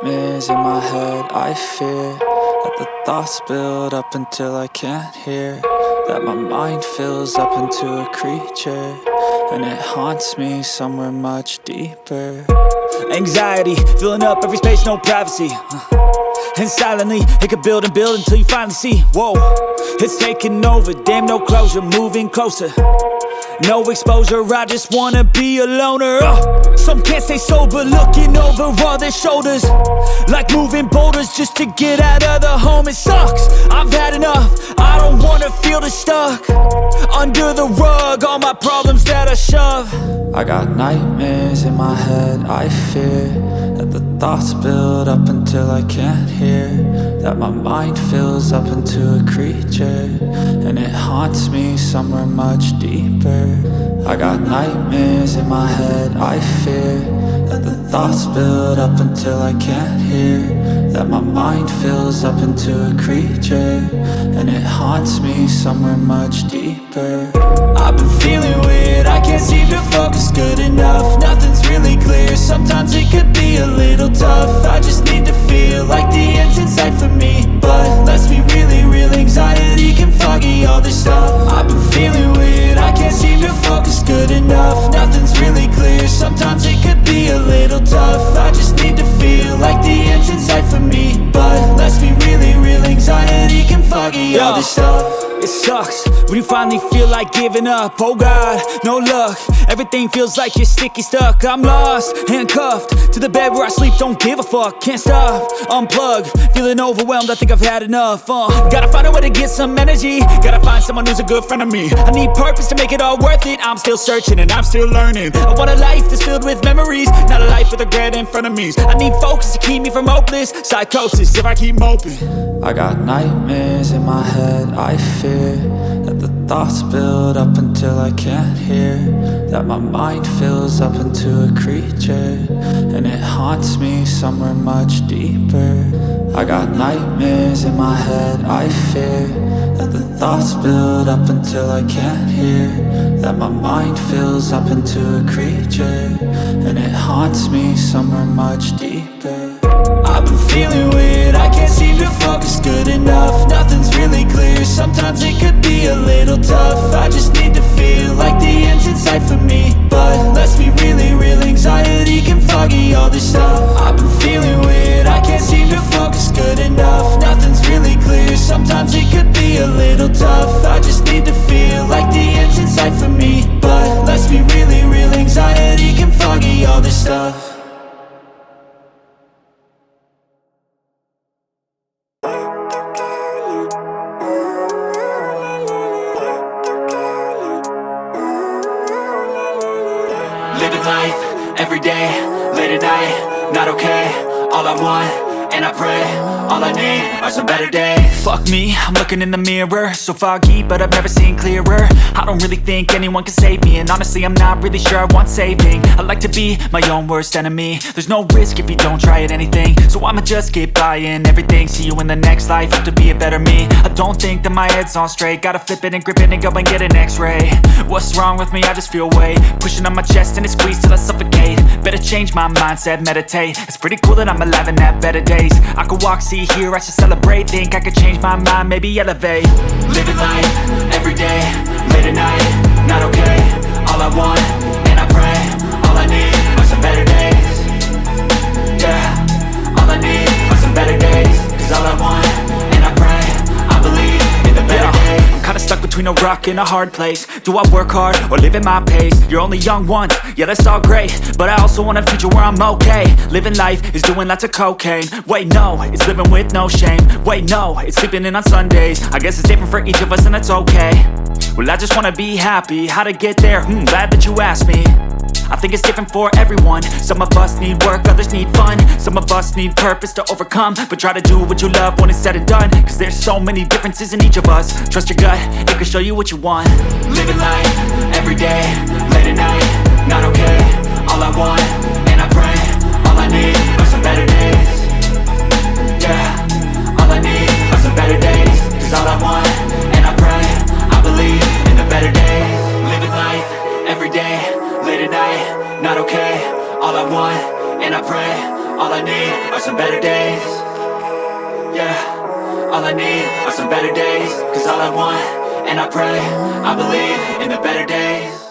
nightmares in my head. I fear that the thoughts build up until I can't hear, that my mind fills up into a creature, and it haunts me somewhere much deeper. Anxiety, filling up every space, no privacy. And silently, it could build and build until you finally see. Whoa, it's taking over, damn no closure, moving closer. No exposure, I just wanna be a loner. Some can't stay sober, looking over all their shoulders, like moving boulders just to get out of the home. It sucks, I've had enough, I don't wanna feel the stuck under the rug, all my problems that I shove. I got nightmares in my head. I fear that the thoughts build up until I can't hear, that my mind fills up into a creature, and it haunts me somewhere much deeper. I got nightmares in my head. I fear that the thoughts build up until I can't hear, that my mind fills up into a creature, and it haunts me somewhere much deeper. I've been feeling weird, I can't seem to focus good enough. Nothing's really clear, sometimes it could be a little tough. I just need to feel like the end's in sight for me, but let's be really real, anxiety can foggy all this stuff. I've been feeling weird, I can't seem to focus good enough. Nothing's really clear, sometimes it could be a little tough. I just need to feel like the end's in sight for me, but let's be really real, anxiety can foggy all this stuff. It sucks when you finally feel like giving up. Oh God, no luck, everything feels like you're sticky stuck. I'm lost, handcuffed to the bed where I sleep, don't give a fuck. Can't stop, unplug, feeling overwhelmed, I think I've had enough. Gotta find a way to get some energy, gotta find someone who's a good friend of me. I need purpose to make it all worth it, I'm still searching and I'm still learning. I want a life that's filled with memories, not a life with regret and frenemies. I need focus to keep me from hopeless psychosis if I keep moping. I got nightmares in my head. I fear that the thoughts build up until I can't hear, that my mind fills up into a creature, and it haunts me somewhere much deeper. I got nightmares in my head. I fear that the thoughts build up until I can't hear, that my mind fills up into a creature, and it haunts me somewhere much deeper. I've been feeling weird, I can't seem to focus good enough. Nothing's really clear, sometimes it could be a little tough. I just need to feel like the end's in sight for me, but let's be really real, anxiety can foggy all this stuff. I've been feeling weird, I can't seem to focus good enough. Nothing's really clear, sometimes it could be a little tough. I just need to feel like the end's in sight for me, but let's be really real, anxiety can foggy all this stuff. Living life, every day, late at night, not okay. All I want, and I pray, all I need are some better days. Fuck me, I'm looking in the mirror, so foggy, but I've never seen clearer. I don't really think anyone can save me, and honestly I'm not really sure I want saving. I like to be my own worst enemy. There's no risk if you don't try at anything, so I'ma just keep buying everything. See you in the next life, have to be a better me. I don't think that my head's on straight, gotta flip it and grip it and go and get an x-ray. What's wrong with me? I just feel weight pushing on my chest and it squeezes till I suffocate. Better change my mindset, meditate. It's pretty cool that I'm alive and have better days. I could walk, see, hear, I should celebrate. Think I could change my mind, maybe elevate. Living life, every day, late at night, not okay. All I want, and I pray, all I need are some better days. Yeah, all I need are some better days. Cause all I want, and I pray, I believe in the better days. I'm kinda stuck between a rock and a hard place. Do I work hard or live at my pace? You're only young once, yeah that's all great, but I also want a future where I'm okay. Living life is doing lots of cocaine. Wait no, it's living with no shame. Wait no, it's sleeping in on Sundays. I guess it's different for each of us and that's okay. Well I just wanna be happy, how to get there? Glad that you asked me. I think it's different for everyone. Some of us need work, others need fun. Some of us need purpose to overcome. But try to do what you love when it's said and done, cause there's so many differences in each of us. Trust your gut, it can show you what you want. Living life, every day, late at night, not okay. All I want, and I pray, all I need are some better days. Yeah, all I need are some better days. Cause all I want, and I pray, I believe in the better days. Living life, every day, late at night, not okay. All I want, and I pray, all I need need are some better days. Yeah, all I need are some better days. Cause all I want, and I pray, I believe in the better days.